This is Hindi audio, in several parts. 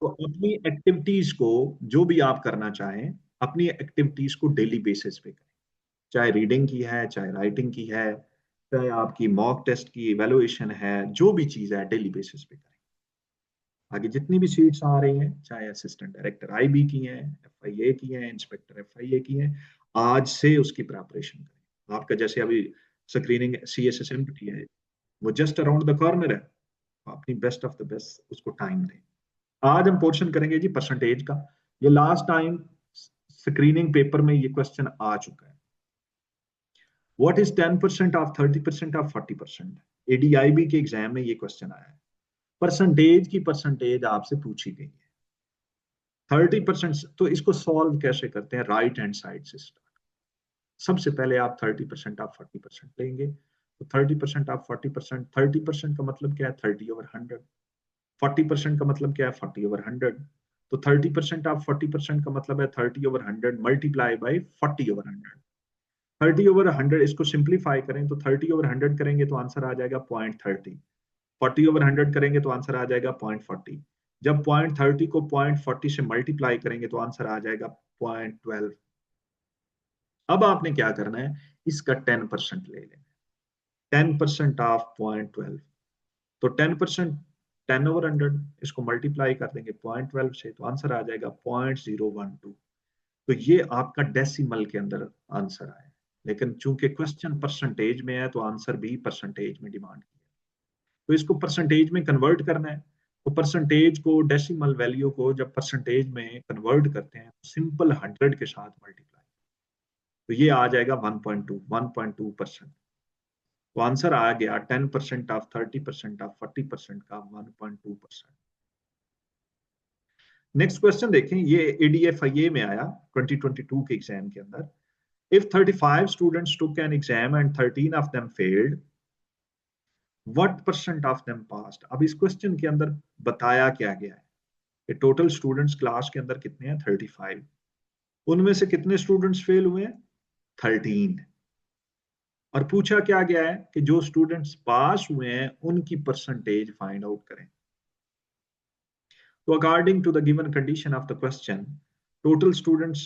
तो अपनी एक्टिविटीज को, जो भी आप करना चाहें, अपनी एक्टिविटीज को डेली बेसिस पे करें। चाहे रीडिंग की है, चाहे राइटिंग की है, चाहे आपकी मॉक टेस्ट की इवेलुएशन है, जो भी चीज है डेली बेसिस पे करें। आगे जितनी भी सीट्स आ रही हैं, चाहे असिस्टेंट डायरेक्टर आईबी की हैं, एफआईए की हैं, इंस्पेक्टर एफआईए की हैं, आज से उसकी प्रिपरेशन करें। आपका जैसे अभी स्क्रीनिंग सीएसएसएम की है, वो जस्ट अराउंड द कॉर्नर है। अपनी बेस्ट ऑफ द बेस्ट उसको टाइम दें। आज हम पोर्शन करेंगे जी परसेंटेज का। ये लास्ट टाइम स्क्रीनिंग पेपर में ये क्वेश्चन आ चुका है। What is 10% of 30% of 40%? एडीआईबी के एग्जाम में ये क्वेश्चन आया है। परसेंटेज की परसेंटेज आपसे पूछी गई है। 30%, तो इसको सॉल्व कैसे करते हैं? राइट हैंड साइड से स्टार्ट। सबसे पहले आप 30% आप 40% लेंगे, तो 30% आप 40%, 30% का मतलब क्या है? 30/100। 40% का मतलब क्या है? 40/100। तो 30% आप 40% का मतलब है 30/100 मल्टीप्लाई बाई 40/100। 30/100 इसको सिंप्लीफाई करें तो 30/100 करेंगे तो आंसर आ जाएगा 0.30। 40/100 करेंगे तो आंसर आ जाएगा 0.40। जब 0.30 को 0.40 से मल्टीप्लाई करेंगे तो आंसर आ जाएगा 0.12। अब आपने क्या करना है? इसका 10% ले लेना। 10% ऑफ 0.12, तो 10% 10/100, इसको मल्टीप्लाई कर देंगे 0.12 से तो आंसर आ जाएगा 0.012। तो ये आपका डेसिमल के अंदर आंसर आया। लेकिन चूंकि क्वेश्चन परसेंटेज में है तो आंसर भी परसेंटेज में डिमांड किया, तो इसको परसेंटेज में कन्वर्ट करना है। तो परसेंटेज को, डेसिमल वैल्यू को जब परसेंटेज में कन्वर्ट करते हैं, सिंपल 100 के साथ मल्टीप्लाई, तो ये आ जाएगा 1.2%। तो आंसर आ गया 10% ऑफ 30% ऑफ 40% का 1.2%। नेक्स्ट क्वेश्चन देखें, ये एडीएफआईए में आया 2022 के एग्जाम के अंदर। If 35 students took an exam and 13 of them failed, what percent of them passed? अब इस क्वेश्चन के अंदर बताया क्या गया है कि टोटल स्टूडेंट्स क्लास के अंदर कितने हैं? 35। उनमें से कितने स्टूडेंट्स फेल हुए हैं? 13। और पूछा क्या गया है कि जो स्टूडेंट्स पास हुए हैं उनकी परसेंटेज फाइंड आउट करें। तो according to the given condition of the question, total students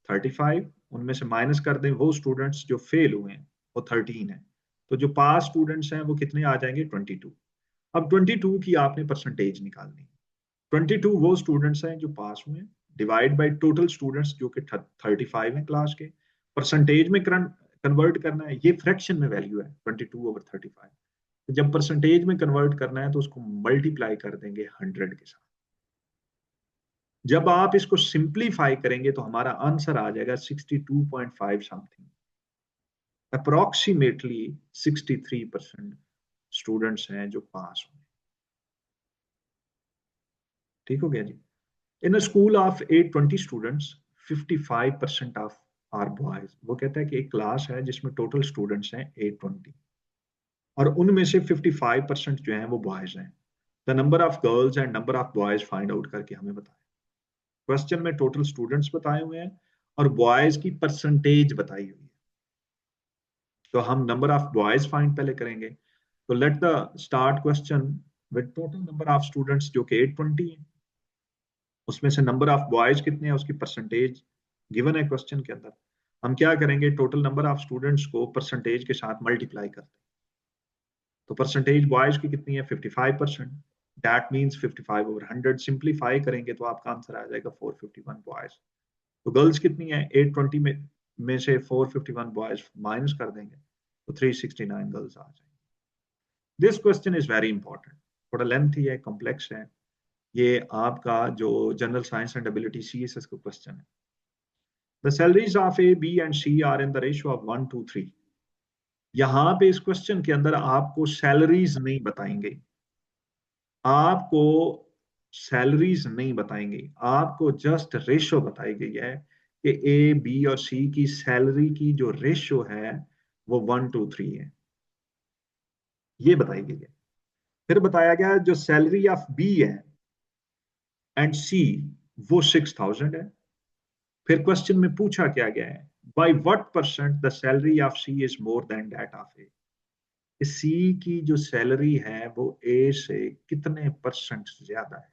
35, उनमें से माइनस कर दें वो स्टूडेंट्स जो फेल हुए हैं, वो 13 है। तो जो पास स्टूडेंट्स हैं वो कितने आ जाएंगे? 22। अब 22 की आपने परसेंटेज निकालनी। 22 वो स्टूडेंट्स हैं जो पास हुए हैं, डिवाइड बाई टोटल स्टूडेंट्स जो कि 35 हैं क्लास के। परसेंटेज में कन्वर्ट करना है, ये फ्रैक्शन में वैल्यू है 22/35। तो जब परसेंटेज में कन्वर्ट करना है तो उसको मल्टीप्लाई कर देंगे 100 के साथ। जब आप इसको सिंप्लीफाई करेंगे तो हमारा आंसर आ जाएगा 62.5 समथिंग। अप्रोक्सीमेटली 63% स्टूडेंट्स हैं जो पास हुए। ठीक हो गया जी। In a school of 820 students, 55% of are boys. वो कहता है कि एक क्लास है जिसमें टोटल स्टूडेंट्स हैं 820, और उनमें से 55% जो हैं वो बॉयज हैं। The number of girls and number of boys find out करके हमें बताएं। क्वेश्चन में टोटल स्टूडेंट्स बताए हुए हैं और बॉयज की परसेंटेज बताई हुई है। तो हम नंबर ऑफ बॉयज फाइंड पहले करेंगे। तो let the start question with total number of students जो कि 820 है, उसमें से नंबर ऑफ बॉयज कितने हैं उसकी परसेंटेज गिवन है क्वेश्चन के अंदर। हम क्या करेंगे? टोटल नंबर ऑफ स्टूडेंट्स को परसेंटेज के साथ मल्टीप्लाई करते हैं। तो परसेंटेज बॉयज की कितनी है? 55%। That means 55/100। सिंप्लीफाई करेंगे तो आपका आंसर आ जाएगा 451 बॉयज। तो गर्ल्स कितनी है? 820 में से 451 बॉयज माइनस कर देंगे तो 369 गर्ल्स आ जाएंगे। This question is very important. थोड़ा लेंथी है, कॉम्प्लेक्स है। ये आपका जो general science and ability CSS का क्वेश्चन है। The salaries of A B and C are in the ratio of 1:3। यहां पे इस क्वेश्चन के अंदर आपको सैलरीज नहीं बताएंगे, आपको सैलरीज नहीं बताएंगे, आपको जस्ट रेशियो बताई गई है कि ए बी और सी की सैलरी की जो रेशियो है वो 1:3 है, ये बताई गई है। फिर बताया गया जो सैलरी ऑफ बी है एंड सी वो 6,000 है। फिर क्वेश्चन में पूछा क्या गया है? By what percent the salary of C is more than that of A. C की जो सैलरी है वो ए से कितने परसेंट ज्यादा है,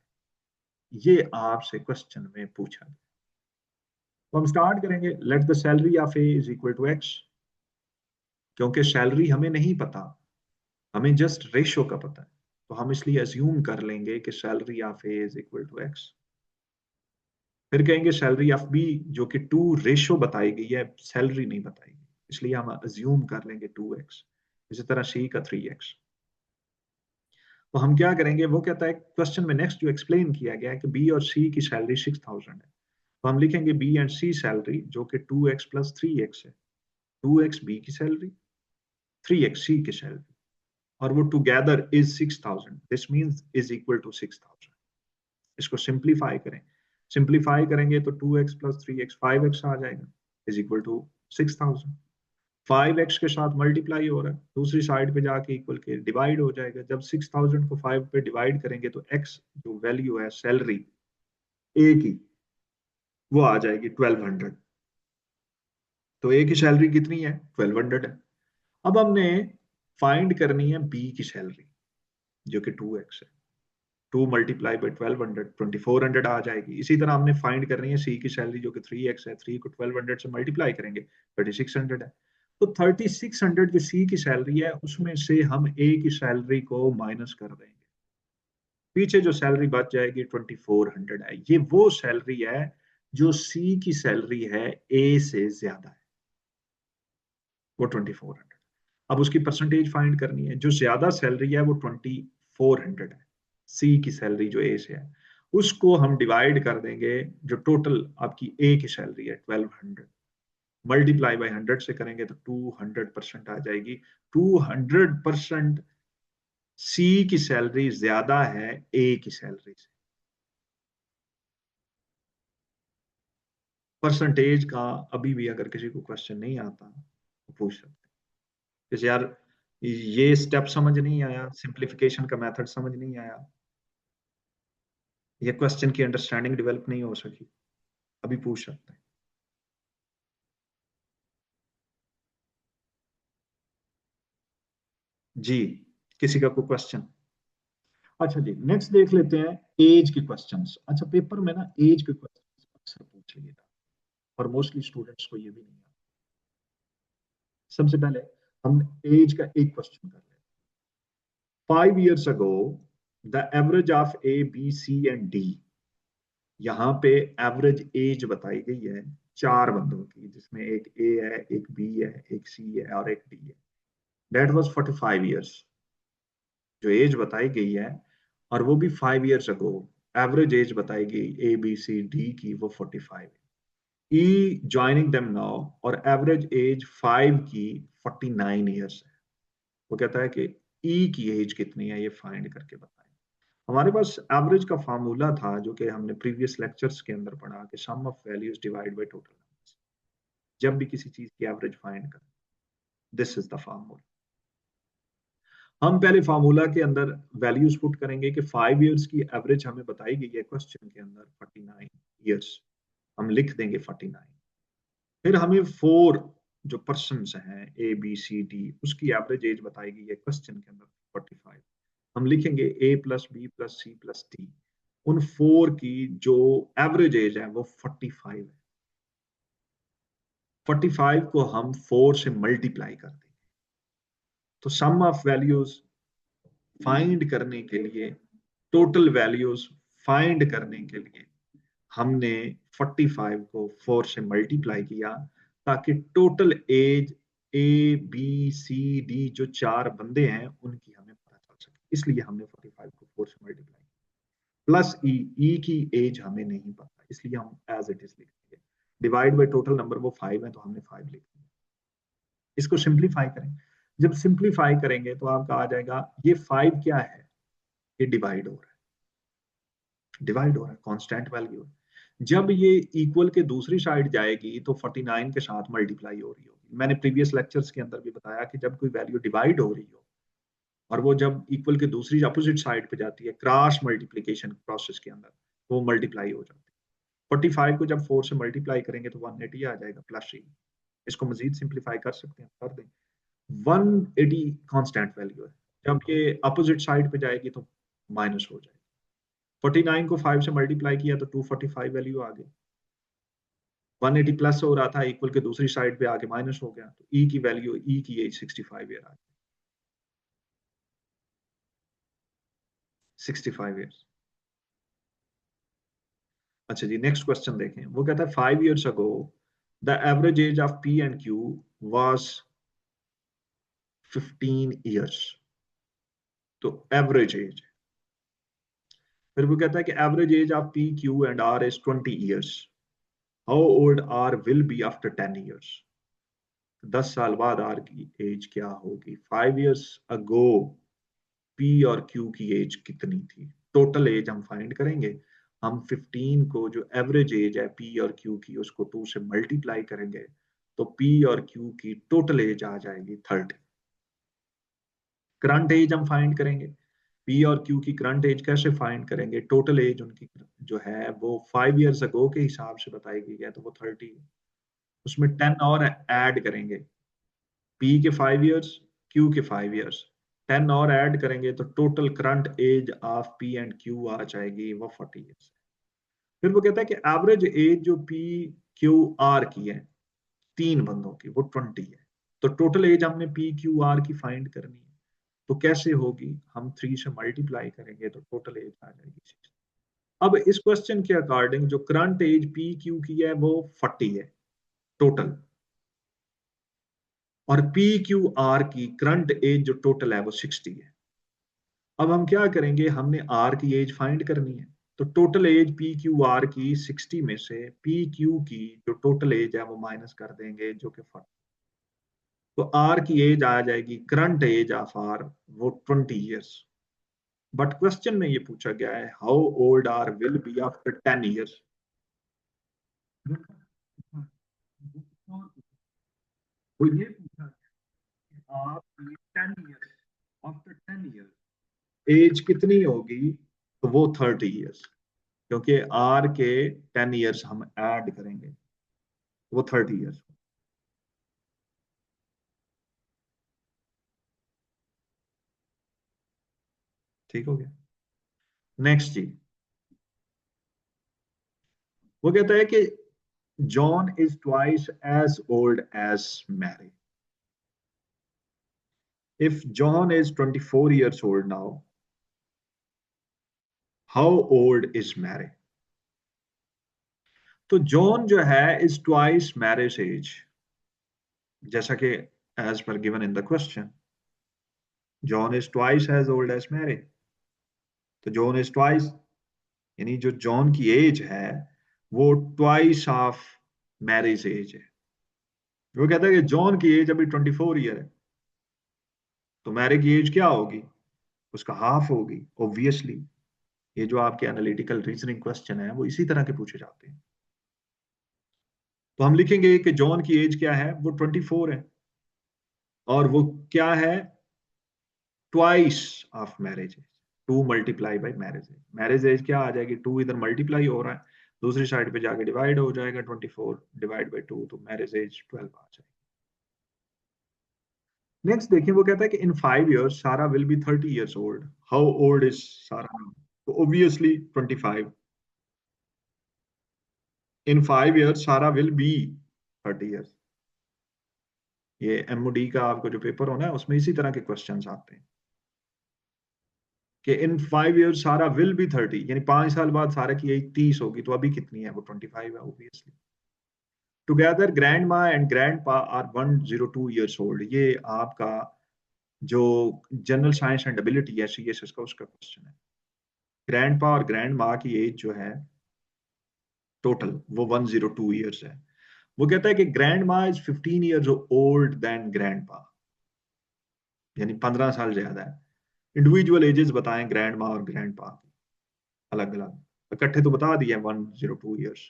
ये आपसे क्वेश्चन में पूछा गया। तो हम स्टार्ट करेंगे, let the salary of A is equal to X. क्योंकि सैलरी हमें नहीं पता, हमें जस्ट रेशो का पता है, तो हम इसलिए अज्यूम कर लेंगे कि salary of A is equal to X. फिर कहेंगे सैलरी ऑफ बी, जो कि 2 रेशो बताई गई है, सैलरी नहीं बताई गई, इसलिए हम अज्यूम कर लेंगे 2x। इसी तरह सी का 3x। तो हम क्या करेंगे, वो कहता है क्वेश्चन में नेक्स्ट जो एक्सप्लेन किया गया है कि बी और सी की सैलरी 6000 है, तो हम लिखेंगे बी एंड सी सैलरी जो कि 2x प्लस 3x है। 2x बी की सैलरी, 3x सी की सैलरी, और वो together is 6000, this means is equal to 6000। इसको सिंप्लीफाई करें, सिंप्लीफाई करेंगे तो 2x प्लस 3x 5x आ जाएगा, इज इक्वल टू 6000। 5x के साथ मल्टीप्लाई हो रहा है, दूसरी साइड पे जाके इक्वल के डिवाइड हो जाएगा। जब 6000 को 5 पे डिवाइड करेंगे तो x जो वैल्यू है सैलरी ए की, वो आ जाएगी 1200। तो ए की सैलरी कितनी है, 1200 है। अब हमने फाइंड करनी है बी की सैलरी जो कि 2x है। 2 मल्टीप्लाई बाई 1200, 2400 आ जाएगी। इसी तरह हमने फाइंड करनी है सी की सैलरी जो कि 3x है। 3 को 1200 से मल्टीप्लाई करेंगे 3600 है। तो 3600 जो सी की सैलरी है उसमें से हम ए की सैलरी को माइनस कर देंगे, पीछे जो सैलरी बच जाएगी 2400 है। ये वो सैलरी है जो सी की सैलरी है ए से ज्यादा है, वो 2400। अब उसकी परसेंटेज फाइंड करनी है, जो ज्यादा सैलरी है वो 2400 है, सी की सैलरी जो ए से है उसको हम डिवाइड कर देंगे जो टोटल आपकी ए की सैलरी है 1200, मल्टीप्लाई बाई 100 से करेंगे तो 200% आ जाएगी। 200% सी की सैलरी ज्यादा है ए की सैलरी से। परसेंटेज का अभी भी अगर किसी को क्वेश्चन नहीं आता तो पूछ सकते हैं। जैसे यार ये स्टेप समझ नहीं आया, सिंप्लीफिकेशन का मेथड समझ नहीं आया, ये क्वेश्चन की अंडरस्टैंडिंग डेवलप नहीं हो सकी, अभी पूछ सकते हैं। जी, किसी का कोई क्वेश्चन? अच्छा जी, नेक्स्ट देख लेते हैं एज के क्वेश्चंस। अच्छा, पेपर में ना एज के क्वेश्चंस अक्सर पूछ लिए था और मोस्टली स्टूडेंट्स को ये भी नहीं आता। सबसे पहले हम एज का एक क्वेश्चन कर लेते हैं। 5 years ago the average of A B C and D, यहाँ पे एवरेज एज बताई गई है 4 बंदों की, जिसमें एक ए है, एक बी है, एक सी है और एक डी है। दैट वाज 45 years जो एज बताई गई है, और वो भी 5 years ago। एवरेज एज बताई गई ए बी सी डी की, वो 45 है। ई ज्वाइनिंग देम नाउ, और एवरेज एज 5 की 49 years है। वो कहता है कि ई की एज कितनी है, ये फाइंड करके बताएं। हमारे पास एवरेज का फार्मूला था जो कि हमने प्रीवियस लेक्चर्स के अंदर पढ़ा कि sum of values divide by total numbers. जब भी किसी चीज की एवरेज फाइंड करें, दिस इज द फार्मूला। हम पहले फार्मूला के अंदर वैल्यूज पुट करेंगे कि 5 years की एवरेज हमें बताई गई है क्वेश्चन के अंदर 49 years, हम लिख देंगे 49। फिर हमें 4 जो पर्सन हैं ए बी सी डी, उसकी एवरेज एज बताई गई है क्वेश्चन के अंदर 45, हम लिखेंगे A plus B plus C plus D. उन 4 की जो एवरेज एज है वो 45 है। 45 को हम 4 से मल्टीप्लाई कर देंगे, तो सम ऑफ वैल्यूज फाइंड करने के लिए, टोटल वैल्यूज फाइंड करने के लिए हमने 45 को 4 से मल्टीप्लाई किया, ताकि total age A B C D जो 4 बंदे हैं उनकी हमें पता चल सके। इसलिए हमने 45 को 4 से मल्टीप्लाई किया। प्लस ई, ई की एज हमें नहीं पता, इसलिए हम एज इट इज लिख देंगे। डिवाइड बाय टोटल नंबर वो 5 है, तो हमने 5 लिख दिया। इसको सिंप्लीफाई करें, जब सिंप्लीफाई करेंगे तो आपका आ जाएगा, ये 5 क्या है, ये डिवाइड हो रहा है, डिवाइड हो रहा है, कांस्टेंट वैल्यू है। जब ये इक्वल के दूसरी साइड जाएगी तो 49 के साथ मल्टीप्लाई हो रही होगी। मैंने प्रीवियस लेक्चर्स के अंदर भी बताया कि जब कोई वैल्यू डिवाइड हो रही हो और वो जब इक्वल के दूसरी अपोजिट साइड पे जाती है क्रॉस मल्टीप्लीकेशन प्रोसेस के अंदर, तो वो मल्टीप्लाई हो जाती है। 45 को जब 4 से मल्टीप्लाई करेंगे तो 180 आ जाएगा प्लस ई। इसको मजीद सिंप्लीफाई कर सकते हैं, कर दें। 180 कांस्टेंट वैल्यू है, जब ये अपोजिट साइड पे जाएगी तो माइनस हो जाएगी। 49 को 5 से मल्टीप्लाई किया तो 245 वैल्यू आ गई। 180 प्लस हो रहा था, इक्वल के दूसरी साइड पे आके माइनस हो गया, तो ई की वैल्यू, ई की एज 65 ईयर आ गई। 65 ईयर्स। अच्छा जी, नेक्स्ट क्वेश्चन देखें। वो कहता है 5 years ago the average age of P and Q was 15 years। तो एवरेज एज, फिर वो कहता है कि average age of P Q and R is 20 years। How old R will be after 10 years। 10 साल बाद आर की एज क्या होगी। 5 years अगो पी और क्यू की एज कितनी थी। टोटल एज हम फाइंड करेंगे। हम 15 को, जो एवरेज एज है पी और क्यू की, उसको 2 से मल्टीप्लाई करेंगे तो पी और क्यू की टोटल एज आ जाएगी 30। करंट एज हम फाइंड करेंगे। पी और क्यू की करंट एज कैसे फाइंड करेंगे। टोटल एज उनकी जो है वो 5 years अगो के हिसाब से बताई गई है, तो वो 30 है। उसमें 10 और ऐड करेंगे। पी के 5 years, क्यू के 5 years, 10 और ऐड करेंगे तो total current age of P and Q आ जाएगी वो 40 years। फिर वो कहता है कि एवरेज एज जो पी क्यू आर की है, तीन बंदों की, वो 20 है। तो टोटल एज हमने पी क्यू आर की फाइंड करनी है, तो कैसे होगी। हम 3 से मल्टीप्लाई करेंगे तो टोटल एज आ जाएगी 60। अब इस क्वेश्चन के अकॉर्डिंग जो करंट एज पी क्यू की है वो 40 है टोटल, और पी क्यू आर की करंट एज जो टोटल है वो 60 है। अब हम क्या करेंगे, हमने आर की एज फाइंड करनी है। तो total age P Q R की 60 में से पी क्यू की जो टोटल एज है वो माइनस कर देंगे, जो कि 40। तो आर की एज आ जाएगी, करंट एज ऑफ आर वो 20 years। बट क्वेश्चन में ये पूछा गया है how old R will be after 10 years। वो ये पूछा कि आप 10 years, आफ्टर 10 years एज कितनी होगी, तो वो 30 years। क्योंकि आर के 10 years हम ऐड करेंगे, वो 30 years। ठीक हो गया। नेक्स्ट जी, वो कहता है कि John is twice as old as Mary. If John is 24 years old now, how old is Mary. तो जॉन जो है इज ट्वाइस मैरिज एज, जैसा कि as per given in the question, John is twice as old as Mary. तो जॉन इज ट्वाइस, यानी जो जॉन की एज है वो ट्वाइस ऑफ मैरिज एज है। वो कहता है कि जॉन की एज अभी 24 year है, तो मैरी की एज क्या होगी, उसका हाफ होगी ऑब्वियसली। ये जो आपके एनालिटिकल रीजनिंग क्वेश्चन है वो इसी तरह के पूछे जाते हैं। तो हम लिखेंगे कि जॉन की एज क्या है, वो 24 है, और वो क्या है, twice of Mary's age. 2 multiply by Mary's age. Mary's age क्या आ जाएगी, 2 इधर मल्टीप्लाई हो रहा है, दूसरी साइड पे जाके डिवाइड हो जाएगा, 24 डिवाइड बाई 2, तो मैरिज एज 12 आ जाएगी। नेक्स्ट देखिए, वो कहता है कि इन 5 years सारा will be 30 years old. How old is सारा। तो ऑब्वियसली 25। इन 5 years सारा विल बी 30 years। ये एमओडी का आपको जो पेपर होना है उसमें इसी तरह के क्वेश्चंस आते हैं कि इन 5 years सारा विल बी 30, यानी 5 साल बाद सारा की एज 30 होगी, तो अभी कितनी है, वो 25 है ऑब्वियसली। टुगेदर ग्रैंड मा एंड ग्रैंड पा आर 102 years ओल्ड। ये आपका जो जनरल साइंस एंड एबिलिटी है सीएसएस का, उसका क्वेश्चन है। ग्रैंड पा और ग्रैंड मा की एज जो है टोटल वो 102 years है। वो कहता है कि grandma is 15 years old then grandpa, यानी 15 साल ज्यादा है। इंडिविजुअल एजेस बताएं ग्रैंड मा और ग्रैंड पा की, अलग अलग। इकट्ठे तो बता दिए 102 years,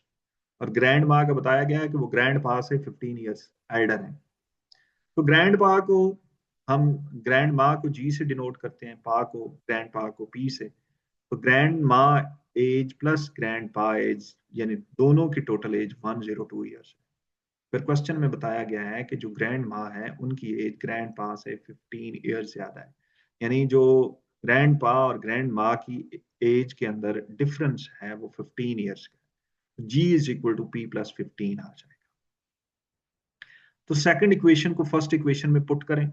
और ग्रैंड मा का बताया गया है कि वो ग्रैंड पा से 15 years एल्डर है। तो ग्रैंड पा को हम, ग्रैंड मा को जी से डिनोट करते हैं, पा को, ग्रैंड पा को पी से। तो ग्रैंड मा एज प्लस ग्रैंड पा एज, यानी दोनों की टोटल एज 102 years है। फिर क्वेश्चन में बताया गया है कि जो ग्रैंड माँ है उनकी एज ग्रैंड पा से 15 years ज्यादा है, यानी जो ग्रैंड पा और ग्रैंड माँ की एज के अंदर डिफरेंस है वो 15 ईयर्स का, G is equal to P plus 15 आ जाएगा। तो सेकंड इक्वेशन को फर्स्ट इक्वेशन में पुट करें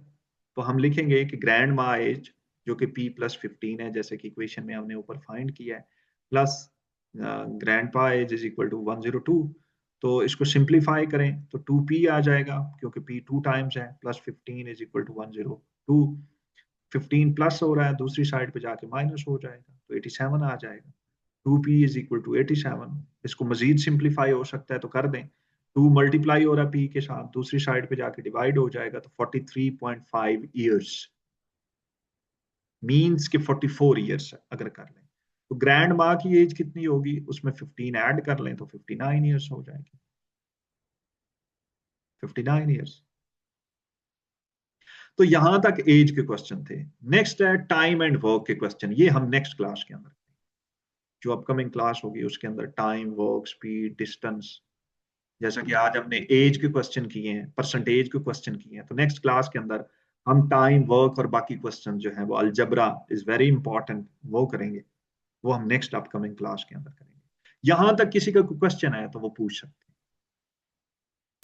तो हम लिखेंगे कि ग्रैंड मा एज जो कि P प्लस 15 है, जैसे कि इक्वेशन में हमने ऊपर फाइंड किया है, प्लस ग्रैंड पा एज इज इक्वल टू 102। तो इसको सिंप्लीफाई करें तो 2P आ जाएगा क्योंकि P 2 टाइम्स है, plus 15 is equal to 102। 15 plus हो रहा है, दूसरी साइड पे जाके माइनस हो जाएगा तो 87 आ जाएगा। 2P is equal to 87। इसको मजीद सिंप्लीफाई हो सकता है तो कर दें, 2 मल्टीप्लाई हो रहा है P के साथ, दूसरी साइड पे जाके डिवाइड हो जाएगा तो 43.5 ईयर्स, मीन्स के 44 ईयर्स अगर कर लें तो ग्रैंड माँ की एज कितनी होगी, उसमें 15 ऐड कर लें तो 59 ईयर्स हो जाएगी, 59 ईयर्स। तो यहां तक एज के क्वेश्चन थे। नेक्स्ट है टाइम एंड वर्क के क्वेश्चन, ये हम नेक्स्ट क्लास के अंदर, जो अपकमिंग क्लास होगी उसके अंदर टाइम, वर्क, स्पीड, डिस्टेंस, जैसा कि आज हमने एज के क्वेश्चन किए हैं, परसेंटेज के क्वेश्चन किए हैं, तो नेक्स्ट क्लास के अंदर हम टाइम, वर्क और बाकी क्वेश्चन जो है वो अलजबरा इज वेरी इंपॉर्टेंट वो करेंगे, वो हम नेक्स्ट अपकमिंग क्लास के अंदर करेंगे। यहां तक किसी का क्वेश्चन है तो वो पूछ सकते हैं।